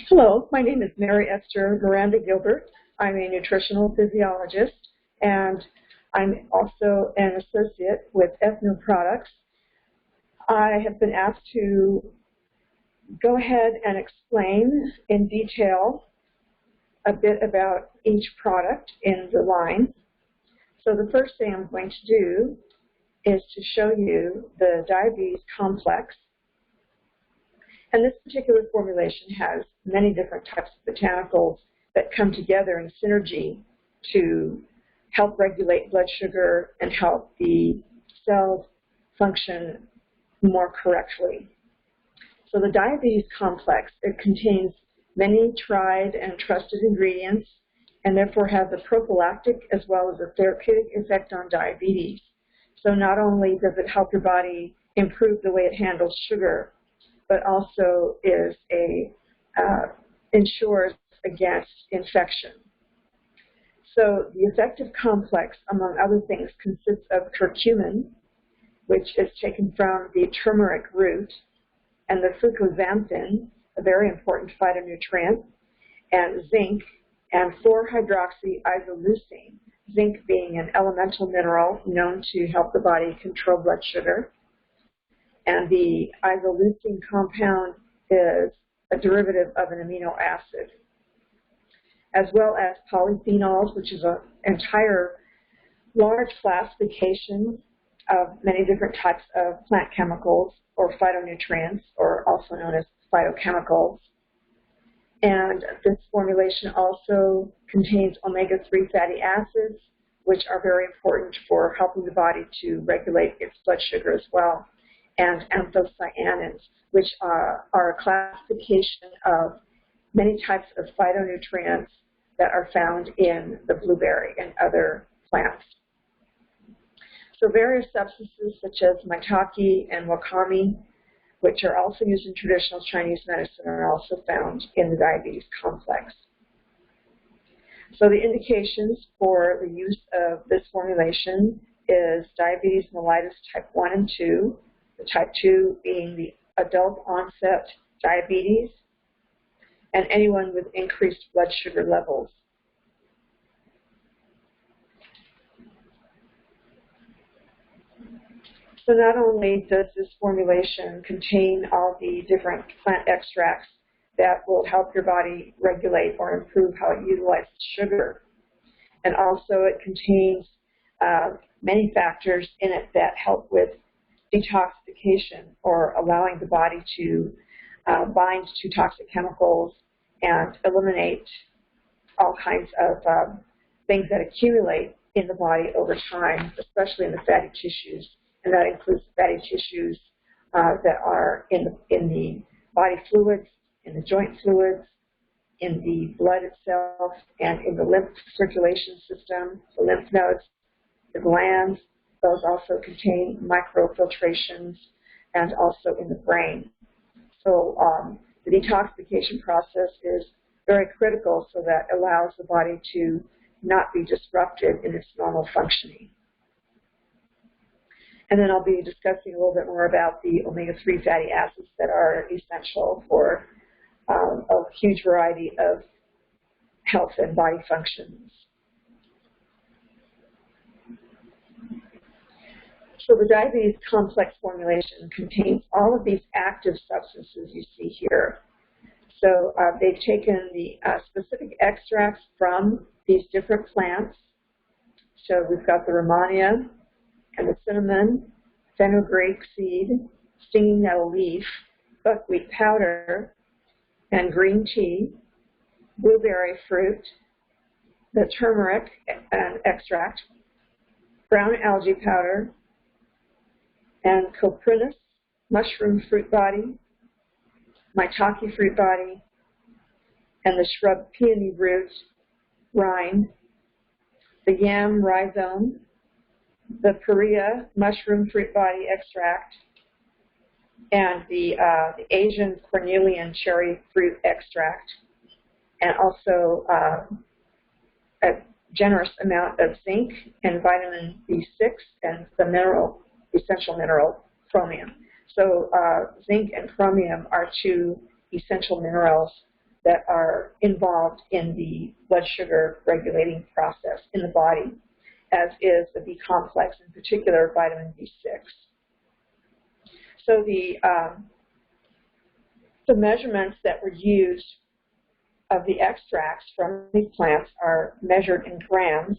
Hello, my name is Mary Esther Miranda Gilbert. I'm a nutritional physiologist, and I'm also an associate with Ethno products. I have been asked to go ahead and explain in detail a bit about each product in the line. So the first thing I'm going to do is to show you the diabetes complex. And this particular formulation has many different types of botanicals that come together in synergy to help regulate blood sugar and help the cells function more correctly. So the diabetes complex, it contains many tried and trusted ingredients and therefore have the prophylactic as well as the therapeutic effect on diabetes. So not only does it help your body improve the way it handles sugar, but also ensures against infection. So the effective complex, among other things, consists of curcumin, which is taken from the turmeric root, and the fructoxanthin, a very important phytonutrient, and zinc, and 4-hydroxyisoleucine, zinc being an elemental mineral known to help the body control blood sugar. And the isoleucine compound is a derivative of an amino acid, as well as polyphenols, which is an entire large classification of many different types of plant chemicals or phytonutrients, or also known as phytochemicals. And this formulation also contains omega-3 fatty acids, which are very important for helping the body to regulate its blood sugar as well, and anthocyanins, which are a classification of many types of phytonutrients that are found in the blueberry and other plants. So various substances such as maitake and wakame, which are also used in traditional Chinese medicine, are also found in the diabetes complex. So the indications for the use of this formulation is diabetes mellitus type 1 and 2, the type 2 being the adult onset diabetes, and anyone with increased blood sugar levels. So not only does this formulation contain all the different plant extracts that will help your body regulate or improve how it utilizes sugar, and also it contains many factors in it that help with detoxification, or allowing the body to bind to toxic chemicals and eliminate all kinds of things that accumulate in the body over time, especially in the fatty tissues. And that includes fatty tissues that are in the body fluids, in the joint fluids, in the blood itself, and in the lymph circulation system, the lymph nodes, the glands. Those also contain microfiltrations, and also in the brain. So the detoxification process is very critical, so that allows the body to not be disrupted in its normal functioning. And then I'll be discussing a little bit more about the omega-3 fatty acids that are essential for a huge variety of health and body functions. So the diabetes complex formulation contains all of these active substances you see here. So they've taken the specific extracts from these different plants. So we've got the rhamania, and the cinnamon, fenugreek seed, stinging nettle leaf, buckwheat powder, and green tea, blueberry fruit, the turmeric and extract, brown algae powder, and coprinus, mushroom fruit body, maitake fruit body, and the shrub peony root, rind, the yam rhizome, the Perea mushroom fruit body extract, and the Asian cornelian cherry fruit extract, and also a generous amount of zinc and vitamin B6 and the essential mineral chromium. So zinc and chromium are two essential minerals that are involved in the blood sugar regulating process in the body, as is the B complex, in particular vitamin B6. So the measurements that were used of the extracts from these plants are measured in grams.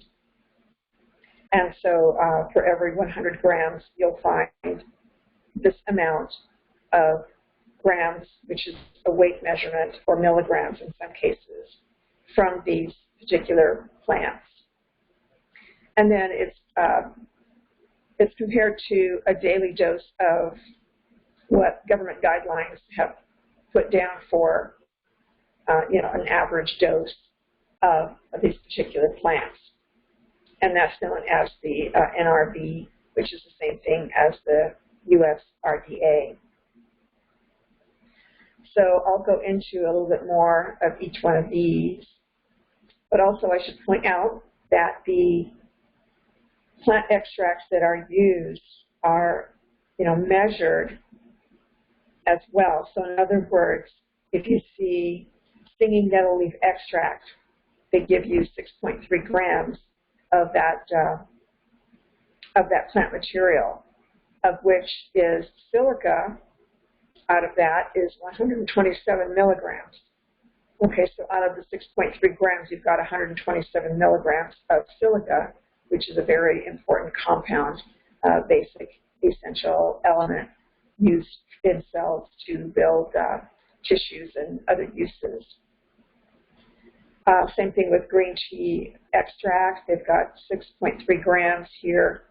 And so for every 100 grams, you'll find this amount of grams, which is a weight measurement, or milligrams in some cases, from these particular plants. And then it's compared to a daily dose of what government guidelines have put down for an average dose of these particular plants. And that's known as the NRB, which is the same thing as the US RDA. So I'll go into a little bit more of each one of these. But also I should point out that the plant extracts that are used are, measured as well. So in other words, if you see stinging nettle leaf extract, they give you 6.3 grams of that plant material, of which is silica. Out of that is 127 milligrams. Okay, so out of the 6.3 grams, you've got 127 milligrams of silica, which is a very important compound, basic essential element used in cells to build tissues and other uses. Same thing with green tea extract. They've got 6.3 grams here,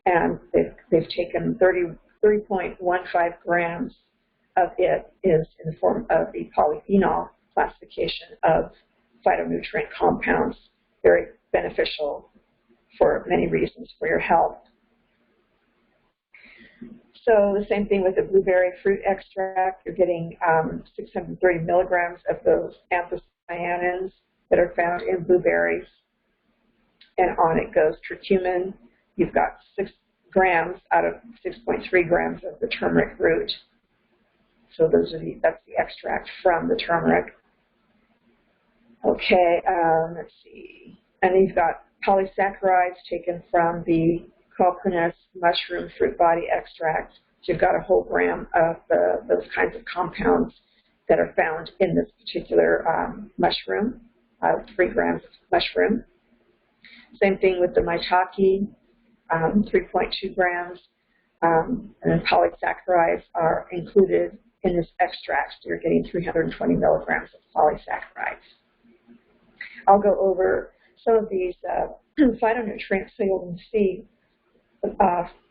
and they've taken 3.15 grams of it is in the form of the polyphenol classification of phytonutrient compounds, very beneficial for many reasons for your health. So the same thing with the blueberry fruit extract. You're getting 630 milligrams of those anthocyanins that are found in blueberries. And on it goes curcumin. You've got 6 grams out of 6.3 grams of the turmeric root. So that's the extract from the turmeric. Okay, let's see. And then you've got polysaccharides taken from the coprinus mushroom fruit body extract. So you've got a whole gram of those kinds of compounds that are found in this particular mushroom, 3 grams of mushroom. Same thing with the maitake, 3.2 grams. And then polysaccharides are included in this extract. So you're getting 320 milligrams of polysaccharides. I'll go over some of these phytonutrients so you can see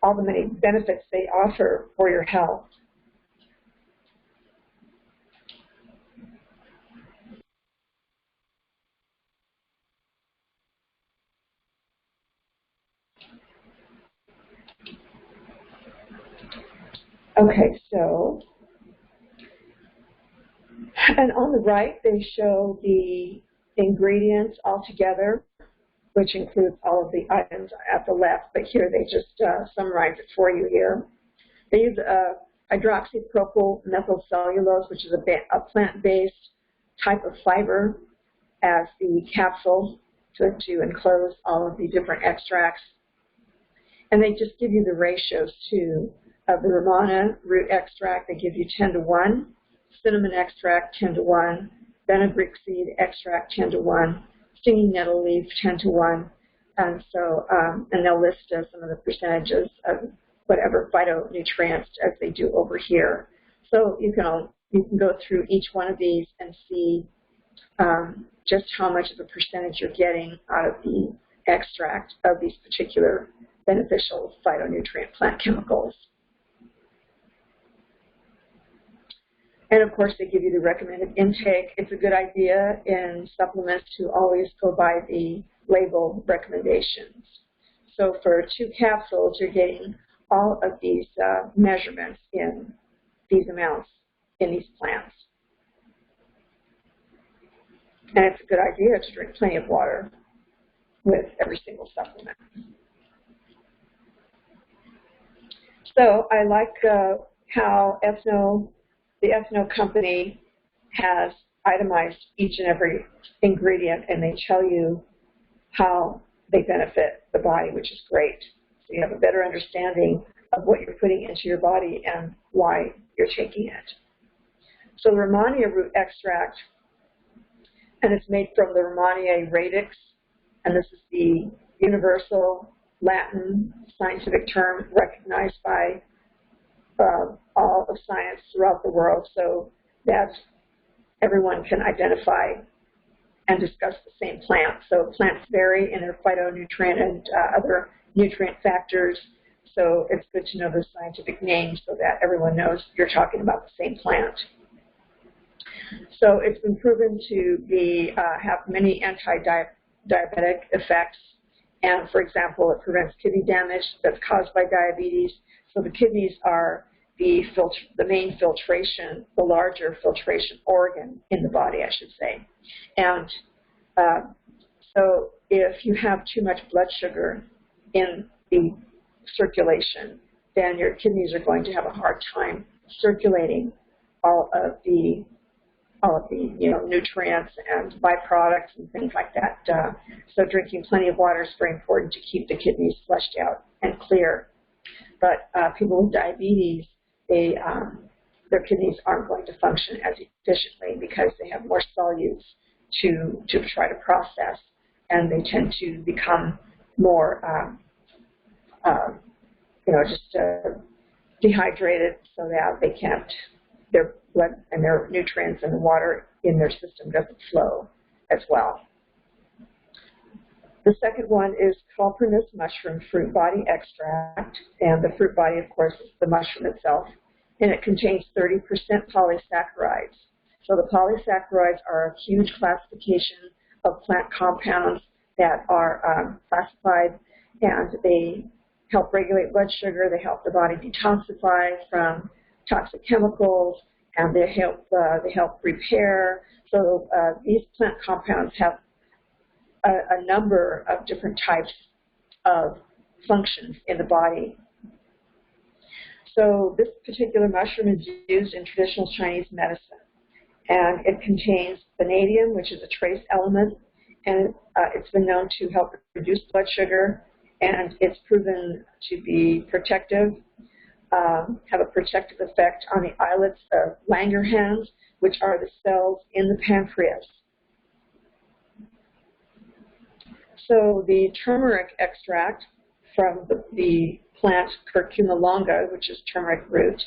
all the many benefits they offer for your health. Okay, so, and on the right, they show the ingredients all together, which includes all of the items at the left, but here they just summarize it for you here. They use hydroxypropyl methylcellulose, which is a plant-based type of fiber, as the capsule to enclose all of the different extracts. And they just give you the ratios, too. Of the Romana root extract, they give you 10 to 1, cinnamon extract 10 to 1, fenugreek seed extract 10 to 1, stinging nettle leaf 10 to 1, and so and they'll list some of the percentages of whatever phytonutrients as they do over here. So you can go through each one of these and see just how much of a percentage you're getting out of the extract of these particular beneficial phytonutrient plant chemicals. And of course, they give you the recommended intake. It's a good idea in supplements to always go by the label recommendations. So for 2 capsules, you're getting all of these measurements in these amounts in these plants. And it's a good idea to drink plenty of water with every single supplement. So I like how the Ethno company has itemized each and every ingredient, and they tell you how they benefit the body, which is great. So you have a better understanding of what you're putting into your body and why you're taking it. So the Rhamania root extract, and it's made from the Rhamania radix, and this is the universal Latin scientific term recognized by all of science throughout the world, so that everyone can identify and discuss the same plant. So plants vary in their phytonutrient and other nutrient factors, so it's good to know the scientific names so that everyone knows you're talking about the same plant. So it's been proven to be have many anti-diabetic effects, and for example, it prevents kidney damage that's caused by diabetes. So the kidneys are the main filtration, the larger filtration organ in the body, I should say. And so if you have too much blood sugar in the circulation, then your kidneys are going to have a hard time circulating all of the nutrients and byproducts and things like that. So drinking plenty of water is very important to keep the kidneys flushed out and clear. But people with diabetes, their kidneys aren't going to function as efficiently because they have more solutes to try to process, and they tend to become more, dehydrated, so that they can't, their blood and their nutrients and the water in their system doesn't flow as well. The second one is copernus mushroom fruit body extract, and the fruit body, of course, is the mushroom itself, and it contains 30% polysaccharides. So the polysaccharides are a huge classification of plant compounds that are classified, and they help regulate blood sugar, they help the body detoxify from toxic chemicals, and they help repair. So these plant compounds have a number of different types of functions in the body. So this particular mushroom is used in traditional Chinese medicine, and it contains vanadium, which is a trace element, and it's been known to help reduce blood sugar, and it's proven to be protective, have a protective effect on the islets of Langerhans, which are the cells in the pancreas. So the turmeric extract from the plant curcuma longa, which is turmeric root,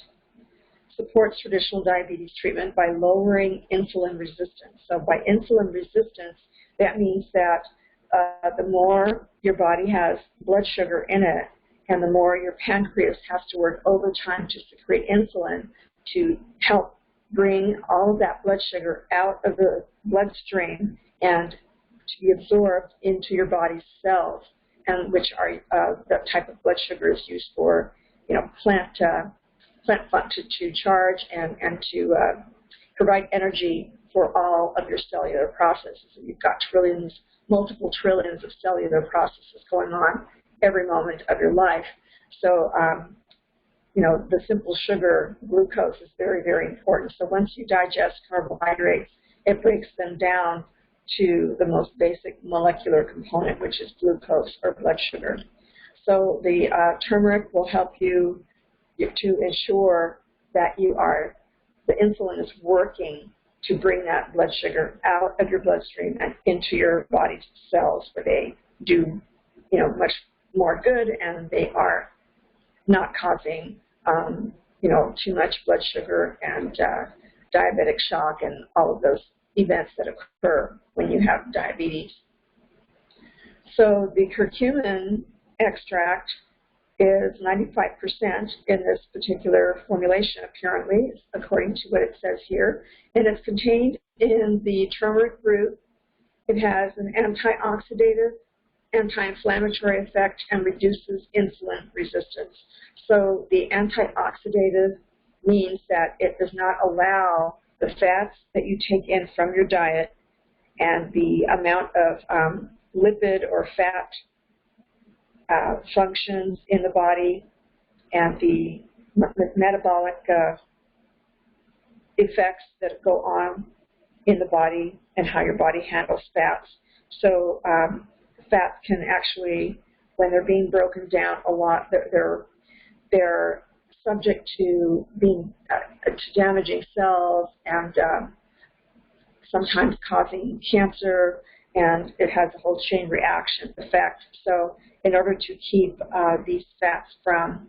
supports traditional diabetes treatment by lowering insulin resistance. So by insulin resistance, that means that the more your body has blood sugar in it, and the more your pancreas has to work overtime to secrete insulin to help bring all of that blood sugar out of the bloodstream and to be absorbed into your body's cells, and which are that type of blood sugar is used for, plant function to charge and to provide energy for all of your cellular processes. And you've got trillions, multiple trillions of cellular processes going on every moment of your life. So, the simple sugar, glucose, is very, very important. So once you digest carbohydrates, it breaks them down to the most basic molecular component, which is glucose or blood sugar. So the turmeric will help you to ensure that the insulin is working to bring that blood sugar out of your bloodstream and into your body's cells, where they do, much more good, and they are not causing, too much blood sugar and diabetic shock and all of those events that occur when you have diabetes. So the curcumin extract is 95% in this particular formulation, apparently, according to what it says here. And it's contained in the turmeric root. It has an antioxidative, anti-inflammatory effect, and reduces insulin resistance. So the antioxidative means that it does not allow the fats that you take in from your diet and the amount of lipid or fat functions in the body and the metabolic effects that go on in the body and how your body handles fats. So fats can actually, when they're being broken down a lot, they're subject to being to damaging cells and sometimes causing cancer, and it has a whole chain reaction effect. So in order to keep these fats from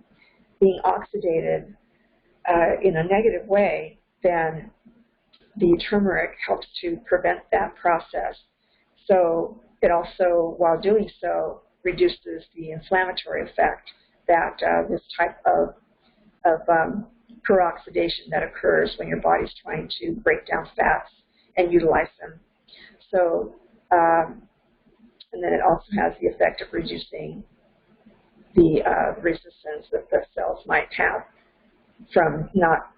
being oxidated in a negative way, then the turmeric helps to prevent that process. So it also, while doing so, reduces the inflammatory effect that this type of peroxidation that occurs when your body's trying to break down fats and utilize them. So, and then it also has the effect of reducing the resistance that the cells might have from not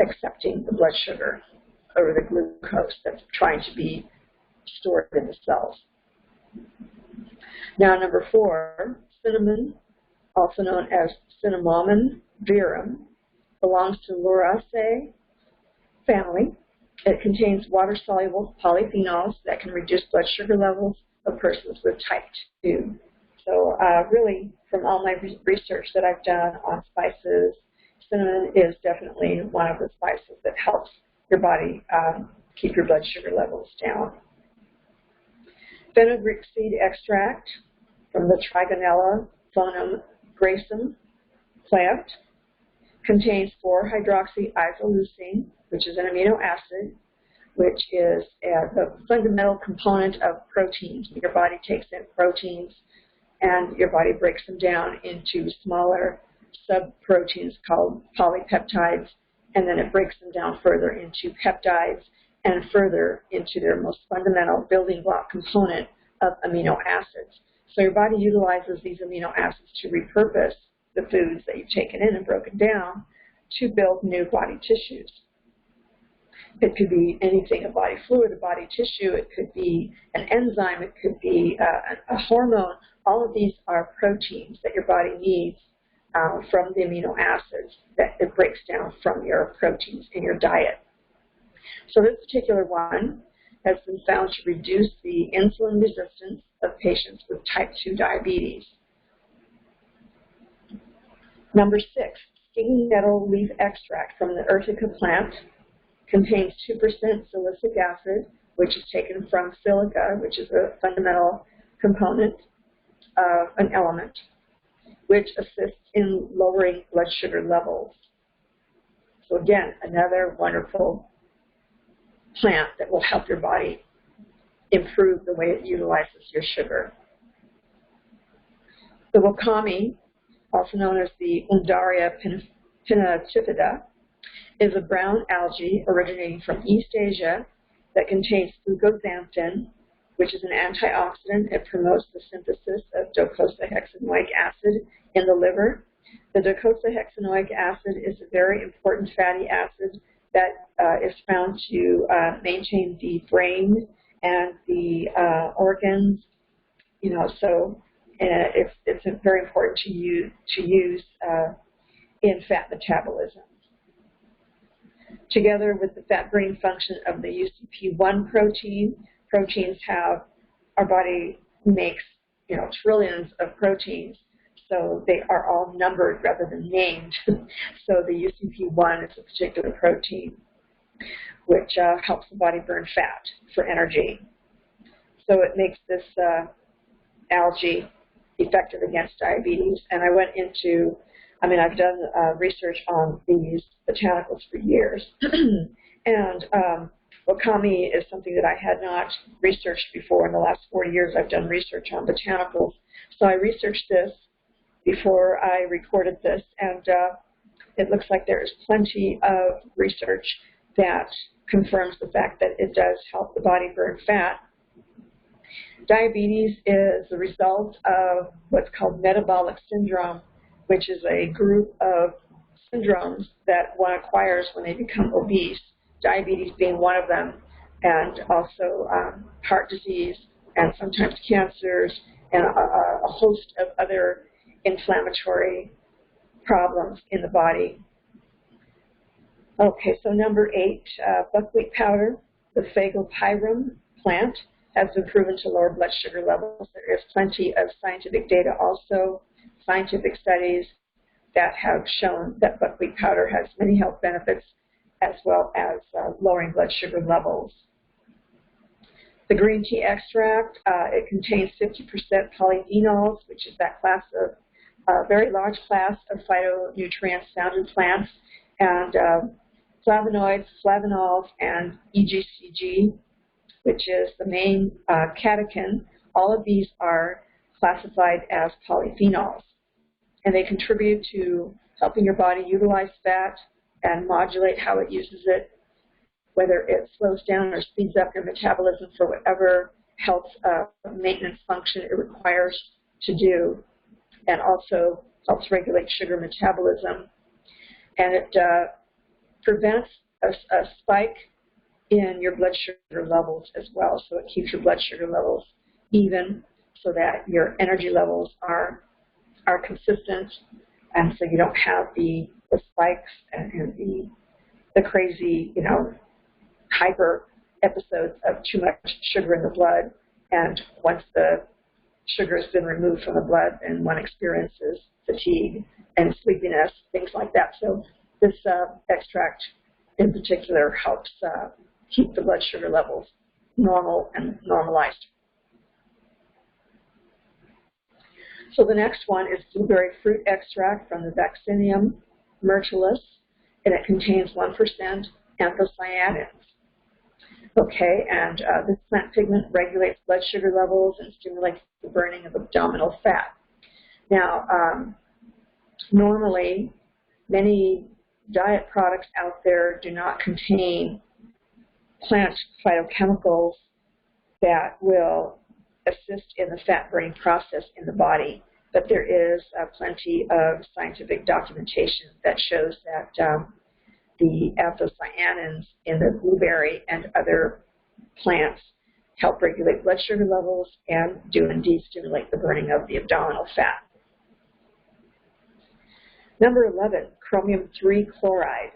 accepting the blood sugar or the glucose that's trying to be stored in the cells. Now, number 4, cinnamon, also known as cinnamomum verum, belongs to Lauraceae family. It contains water-soluble polyphenols that can reduce blood sugar levels of persons with type 2. So really, from all my research that I've done on spices, cinnamon is definitely one of the spices that helps your body keep your blood sugar levels down. Fenugreek seed extract from the Trigonella phonum gracem plant contains 4-hydroxyisoleucine, which is an amino acid, which is the fundamental component of proteins. Your body takes in proteins and your body breaks them down into smaller subproteins called polypeptides, and then it breaks them down further into peptides and further into their most fundamental building block component of amino acids. So your body utilizes these amino acids to repurpose the foods that you've taken in and broken down to build new body tissues. It could be anything, a body fluid, a body tissue, it could be an enzyme, it could be a hormone. All of these are proteins that your body needs from the amino acids that it breaks down from your proteins in your diet. So this particular one has been found to reduce the insulin resistance of patients with type 2 diabetes. Number 6, stinging nettle leaf extract from the urtica plant contains 2% silicic acid, which is taken from silica, which is a fundamental component of an element, which assists in lowering blood sugar levels. So again, another wonderful plant that will help your body improve the way it utilizes your sugar. The wakame, also known as the Undaria pinnatifida, is a brown algae originating from East Asia that contains glucoxanthin, which is an antioxidant. It promotes the synthesis of docosahexaenoic acid in the liver. The docosahexaenoic acid is a very important fatty acid that is found to maintain the brain and the organs. So it's very important to use in fat metabolism. Together with the fat brain function of the UCP1 protein, proteins have, our body makes, trillions of proteins, so they are all numbered rather than named. So the UCP1 is a particular protein which helps the body burn fat for energy. So it makes this algae effective against diabetes. And I went into, I've done research on these botanicals for years. And wakame is something that I had not researched before. In the last 40 years, I've done research on botanicals. So I researched this before I recorded this, and it looks like there is plenty of research that confirms the fact that it does help the body burn fat. Diabetes is the result of what's called metabolic syndrome, which is a group of syndromes that one acquires when they become obese, diabetes being one of them, and also heart disease and sometimes cancers and a host of other inflammatory problems in the body. Okay, so number 8, buckwheat powder The phagopyrum plant has been proven to lower blood sugar levels. There is plenty of scientific data also, scientific studies that have shown that buckwheat powder has many health benefits as well as lowering blood sugar levels. The green tea extract, it contains 50% polyphenols, which is that class of very large class of phytonutrients found in plants, and flavonoids, flavanols, and EGCG, which is the main catechin. All of these are classified as polyphenols, and they contribute to helping your body utilize fat and modulate how it uses it, whether it slows down or speeds up your metabolism for whatever health maintenance function it requires to do, and also helps regulate sugar metabolism. And it prevents a spike in your blood sugar levels as well, so it keeps your blood sugar levels even so that your energy levels are consistent, and so you don't have the spikes and the crazy, hyper episodes of too much sugar in the blood. And once the sugar has been removed from the blood, and one experiences fatigue and sleepiness, things like that. So this extract in particular helps keep the blood sugar levels normal and normalized. So the next one is blueberry fruit extract from the Vaccinium myrtillus, and it contains 1% anthocyanins. Okay, and this plant pigment regulates blood sugar levels and stimulates the burning of abdominal fat. Now, normally, many diet products out there do not contain plant phytochemicals that will assist in the fat-burning process in the body, but there is plenty of scientific documentation that shows that the anthocyanins in the blueberry and other plants help regulate blood sugar levels and do indeed stimulate the burning of the abdominal fat. Number 11, chromium-3 chloride.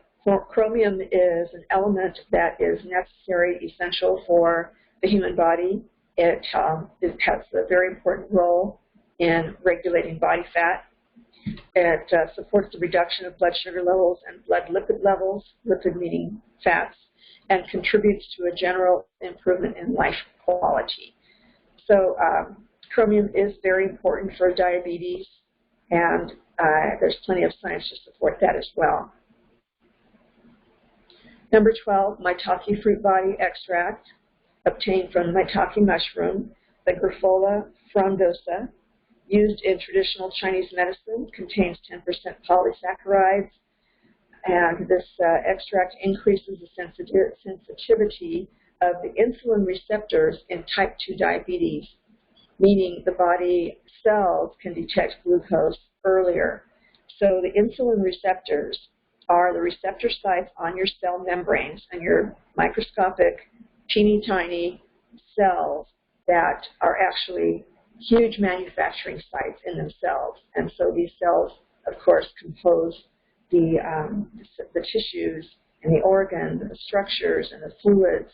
Chromium is an element that is necessary, essential for the human body. It has a very important role in regulating body fat. It supports the reduction of blood sugar levels and blood lipid levels, lipid meaning fats, and contributes to a general improvement in life quality. So chromium is very important for diabetes, and there's plenty of science to support that as well. Number 12, maitake fruit body extract, obtained from maitake mushroom, the Grifola frondosa, used in traditional Chinese medicine, contains 10% polysaccharides, and this extract increases the sensitivity of the insulin receptors in type 2 diabetes, meaning the body cells can detect glucose earlier. So the insulin receptors are the receptor sites on your cell membranes and your microscopic, teeny tiny cells that are actually huge manufacturing sites in themselves. And so these cells, of course, compose the tissues and the organs and the structures and the fluids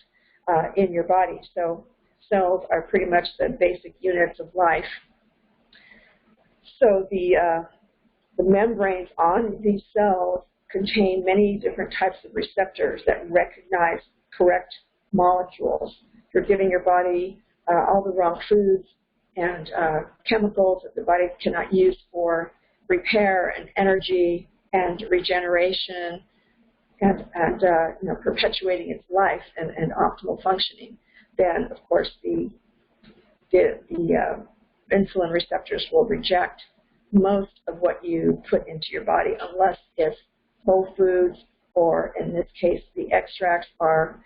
in your body. So cells are pretty much the basic units of life. So the membranes on these cells contain many different types of receptors that recognize correct molecules. If you're giving your body all the wrong foods and chemicals that the body cannot use for repair and energy and regeneration and perpetuating its life and optimal functioning, then of course the insulin receptors will reject most of what you put into your body, unless if whole foods, or in this case the extracts, are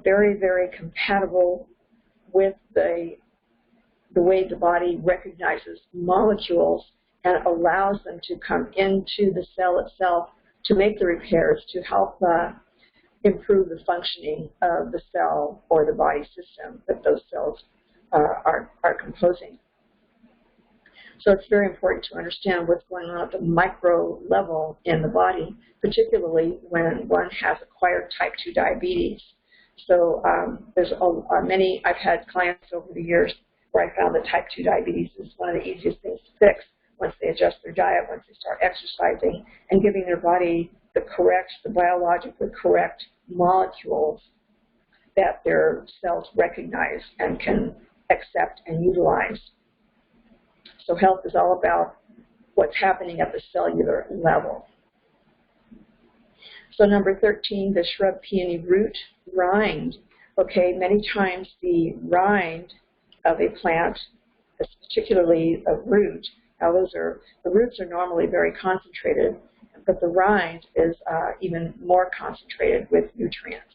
very, very compatible with the way the body recognizes molecules and allows them to come into the cell itself to make the repairs to help improve the functioning of the cell or the body system that those cells are composing. So it's very important to understand what's going on at the micro level in the body, particularly when one has acquired type 2 diabetes. So there's many, I've had clients over the years where I found that type 2 diabetes is one of the easiest things to fix once they adjust their diet, once they start exercising, and giving their body the biologically correct molecules that their cells recognize and can accept and utilize. So health is all about what's happening at the cellular level. So number 13, the shrub peony root rind. Okay, many times the rind of a plant, particularly a root, now the roots are normally very concentrated, but the rind is even more concentrated with nutrients.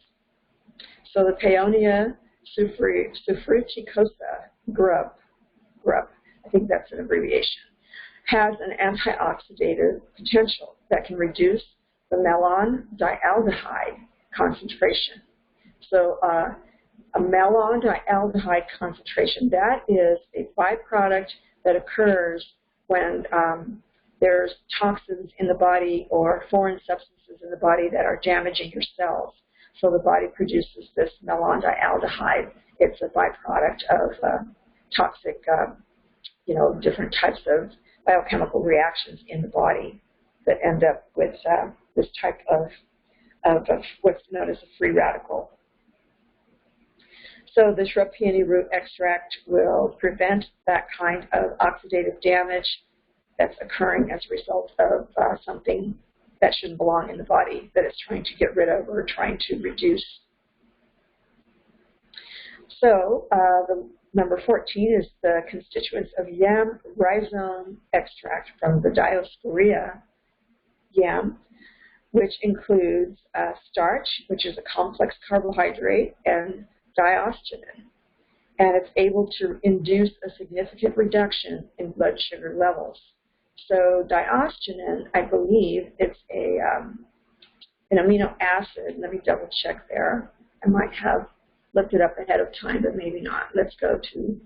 So the Paeonia sulfuricicosa grub, I think that's an abbreviation, has an antioxidative potential that can reduce the malondialdehyde concentration. So a malondialdehyde concentration, that is a byproduct that occurs when there's toxins in the body or foreign substances in the body that are damaging your cells. So the body produces this malondialdehyde. It's a byproduct of toxic, different types of biochemical reactions in the body that end up with this type of what's known as a free radical. So the shrub peony root extract will prevent that kind of oxidative damage that's occurring as a result of something that shouldn't belong in the body, that it's trying to get rid of or trying to reduce. So the number 14 is the constituents of yam rhizome extract from the Diosporiea yam, which includes starch, which is a complex carbohydrate, and diosgenin. And it's able to induce a significant reduction in blood sugar levels. So diosgenin, I believe it's an amino acid. Let me double check there. I might have looked it up ahead of time, but maybe not. Let's go to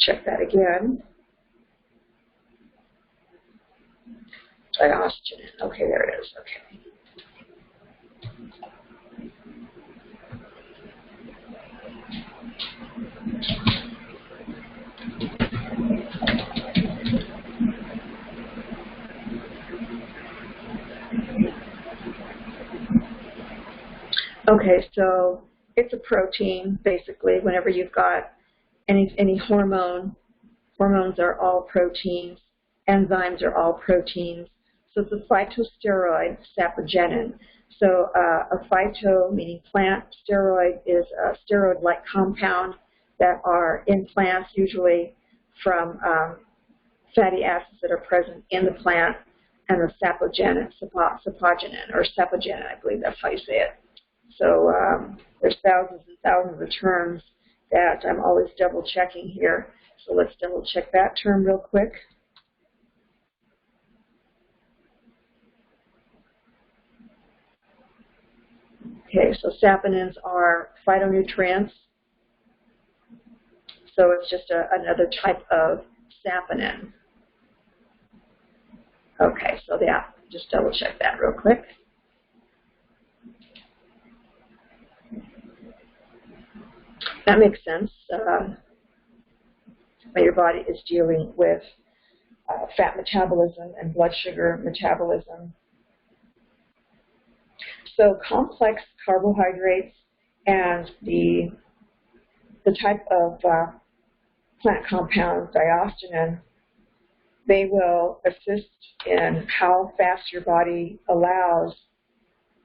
check that again. Diosgenin. Okay, there it is. Okay. Okay, so it's a protein, basically. Whenever you've got any hormone, hormones are all proteins, enzymes are all proteins. So it's a phytosteroid, sapogenin. So a phyto, meaning plant, steroid is a steroid-like compound that are in plants, usually from fatty acids that are present in the plant, and the sapogenin, or sapogenin, I believe that's how you say it. So there's thousands and thousands of terms that I'm always double checking here. So let's double check that term real quick. Okay, so saponins are phytonutrients. So it's just another type of saponin. Okay, so yeah, just double check that real quick. That makes sense. When your body is dealing with fat metabolism and blood sugar metabolism. So complex carbohydrates and the type of plant compound, diosgenin, they will assist in how fast your body allows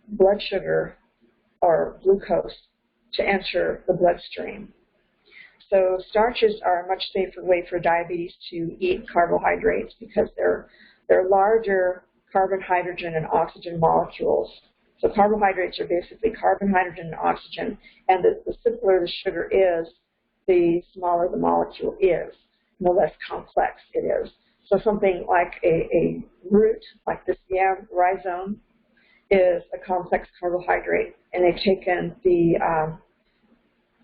blood sugar or glucose to enter the bloodstream. So starches are a much safer way for diabetes to eat carbohydrates because they're larger carbon, hydrogen, and oxygen molecules. So carbohydrates are basically carbon, hydrogen, and oxygen, and the simpler the sugar is, the smaller the molecule is, the less complex it is. So something like a root, like this yam rhizome, is a complex carbohydrate, and they've taken the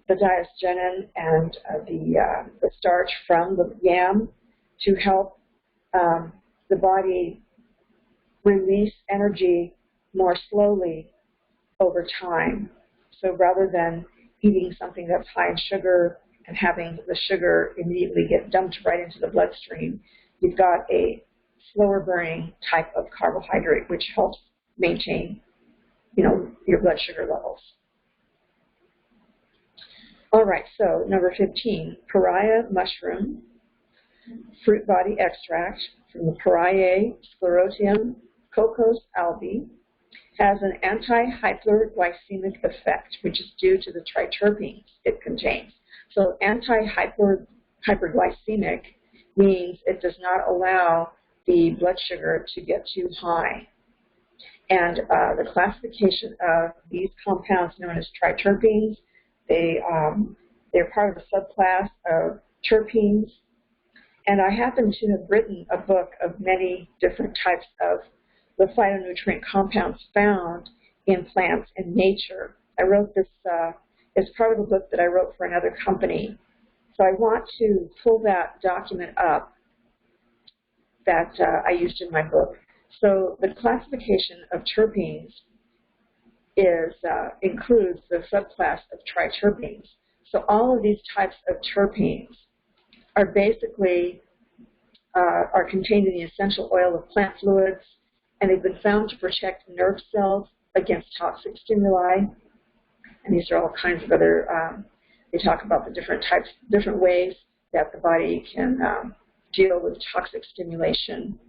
diosgenin and the starch from the yam to help the body release energy more slowly over time. So rather than eating something that's high in sugar and having the sugar immediately get dumped right into the bloodstream, you've got a slower burning type of carbohydrate, which helps maintain, your blood sugar levels. All right, so number 15, pariah mushroom, fruit body extract from the Pariae sclerotium cocos albi, has an anti-hyperglycemic effect, which is due to the triterpenes it contains. So anti-hyperglycemic means it does not allow the blood sugar to get too high. And the classification of these compounds known as triterpenes, they're part of a subclass of terpenes. And I happen to have written a book of many different types of the phytonutrient compounds found in plants in nature. I wrote this as part of a book that I wrote for another company. So I want to pull that document up that I used in my book. So the classification of terpenes includes the subclass of triterpenes. So all of these types of terpenes are basically are contained in the essential oil of plant fluids, and they've been found to protect nerve cells against toxic stimuli. And these are all kinds of other, they talk about the different ways that the body can deal with toxic stimulation.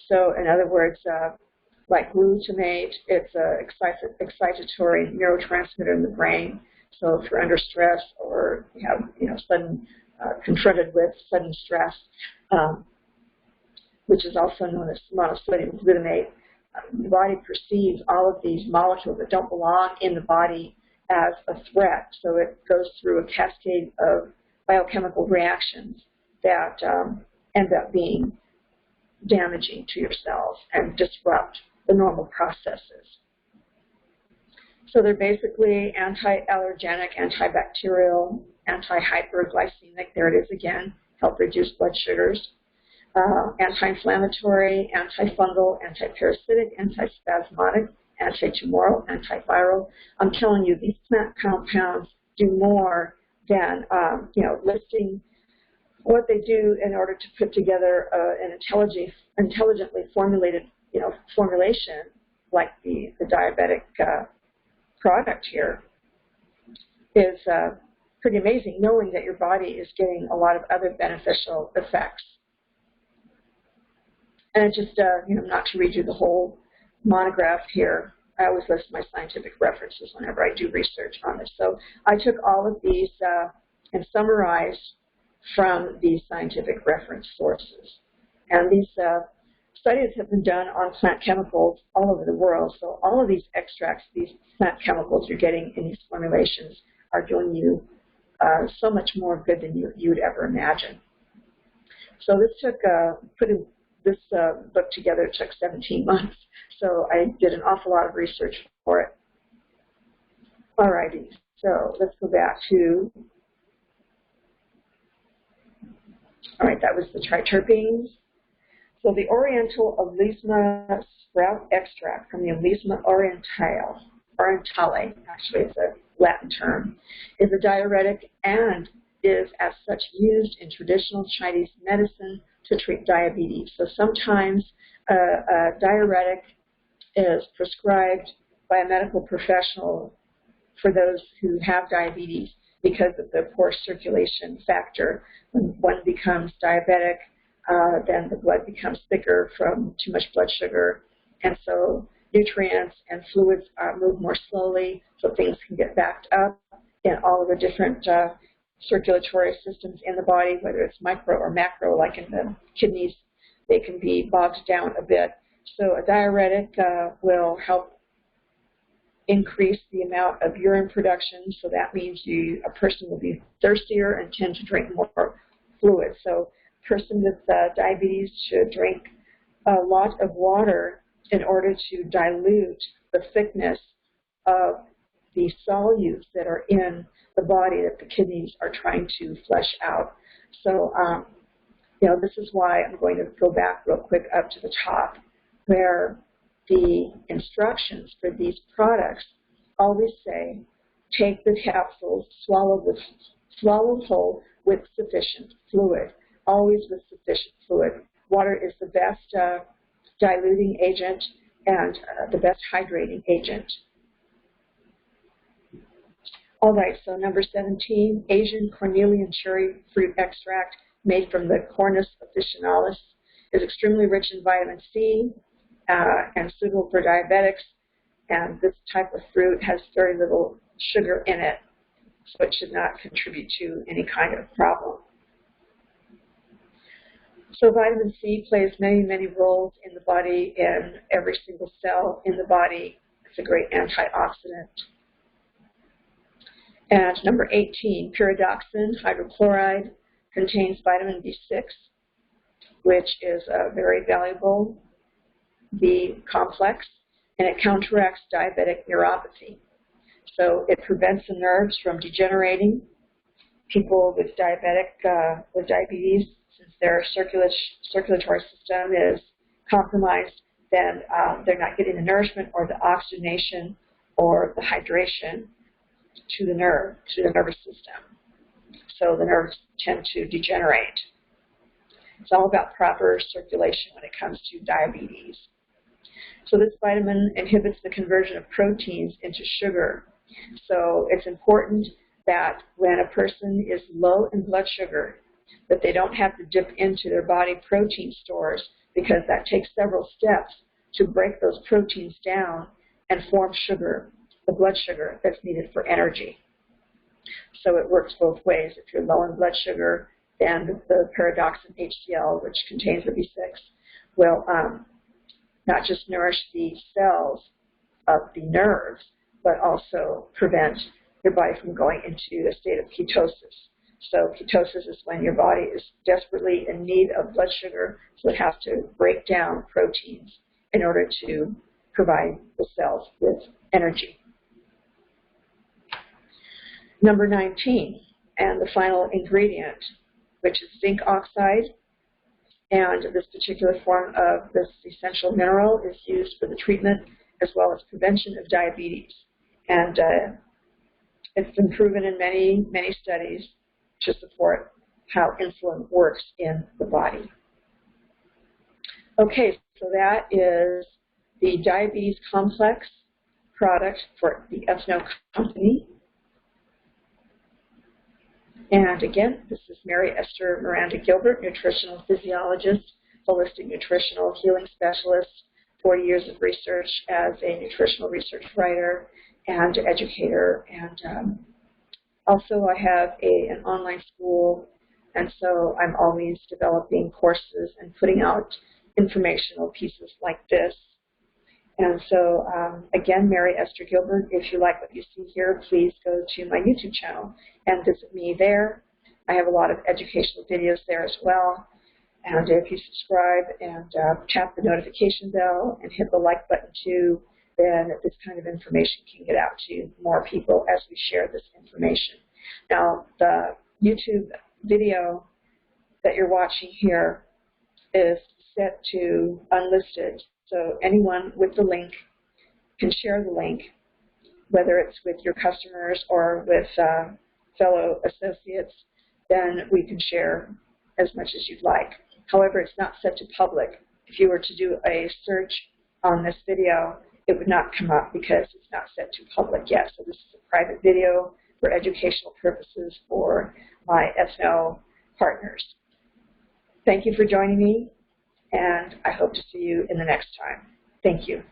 So in other words, like glutamate, it's an excitatory neurotransmitter in the brain. So if you're under stress or you have, sudden, confronted with sudden stress, which is also known as monosodium glutamate, the body perceives all of these molecules that don't belong in the body as a threat. So it goes through a cascade of biochemical reactions that end up being damaging to your cells and disrupt the normal processes. So they're basically anti-allergenic, antibacterial, anti-hyperglycemic, there it is again, help reduce blood sugars, anti-inflammatory, antifungal, antiparasitic, antispasmodic, antitumoral, antiviral. I'm telling you, these plant compounds do more than, listing what they do in order to put together an intelligently formulated, formulation like the diabetic product here is pretty amazing, knowing that your body is getting a lot of other beneficial effects. And just, not to read you the whole monograph here, I always list my scientific references whenever I do research on this. So I took all of these and summarized from these scientific reference sources. And these studies have been done on plant chemicals all over the world. So all of these extracts, these plant chemicals you're getting in these formulations are doing you so much more good than you would ever imagine. So this took, putting this book together took 17 months. So I did an awful lot of research for it. All righty, so let's go back to, all right, that was the triterpenes. So the Oriental Alisma sprout extract from the Alisma orientale, actually it's a Latin term, is a diuretic and is as such used in traditional Chinese medicine to treat diabetes. So sometimes a diuretic is prescribed by a medical professional for those who have diabetes because of the poor circulation factor. When one becomes diabetic, then the blood becomes thicker from too much blood sugar, and so nutrients and fluids move more slowly, so things can get backed up in all of the different circulatory systems in the body, whether it's micro or macro, like in the kidneys, they can be bogged down a bit. So a diuretic will help increase the amount of urine production, so that means a person will be thirstier and tend to drink more fluid. So a person with diabetes should drink a lot of water in order to dilute the thickness of the solutes that are in the body that the kidneys are trying to flush out. So, this is why I'm going to go back real quick up to the top, where the instructions for these products always say, take the capsules, swallow whole with sufficient fluid, always with sufficient fluid. Water is the best diluting agent and the best hydrating agent. All right, so number 17, Asian cornelian cherry fruit extract made from the Cornus officinalis is extremely rich in vitamin C and suitable for diabetics. And this type of fruit has very little sugar in it, so it should not contribute to any kind of problem. So vitamin C plays many, many roles in the body, in every single cell in the body. It's a great antioxidant. And number 18, pyridoxine hydrochloride contains vitamin B6, which is a very valuable B complex, and it counteracts diabetic neuropathy. So it prevents the nerves from degenerating. People with diabetes, since their circulatory system is compromised, then they're not getting the nourishment or the oxygenation or the hydration to the nervous system. So the nerves tend to degenerate. It's all about proper circulation when it comes to diabetes. So this vitamin inhibits the conversion of proteins into sugar. So it's important that when a person is low in blood sugar, that they don't have to dip into their body protein stores, because that takes several steps to break those proteins down and form sugar, the blood sugar that's needed for energy. So it works both ways. If you're low in blood sugar, then the pyridoxine HCl, which contains the B6, will not just nourish the cells of the nerves, but also prevent your body from going into a state of ketosis. So ketosis is when your body is desperately in need of blood sugar, so it has to break down proteins in order to provide the cells with energy. Number 19, and the final ingredient, which is zinc oxide. And this particular form of this essential mineral is used for the treatment as well as prevention of diabetes. And it's been proven in many, many studies to support how insulin works in the body. Okay, so that is the diabetes complex product for the Ethno company. And again, this is Mary Esther Miranda Gilbert, nutritional physiologist, holistic nutritional healing specialist, 40 years of research as a nutritional research writer and educator. And also I have an online school, and so I'm always developing courses and putting out informational pieces like this. And so, again, Mary Esther Gilbert, if you like what you see here, please go to my YouTube channel and visit me there. I have a lot of educational videos there as well. And if you subscribe and tap the notification bell and hit the like button too, then this kind of information can get out to more people as we share this information. Now, the YouTube video that you're watching here is set to unlisted. So anyone with the link can share the link, whether it's with your customers or with fellow associates, then we can share as much as you'd like. However, it's not set to public. If you were to do a search on this video, it would not come up because it's not set to public yet. So this is a private video for educational purposes for my Ethno partners. Thank you for joining me, and I hope to see you in the next time. Thank you.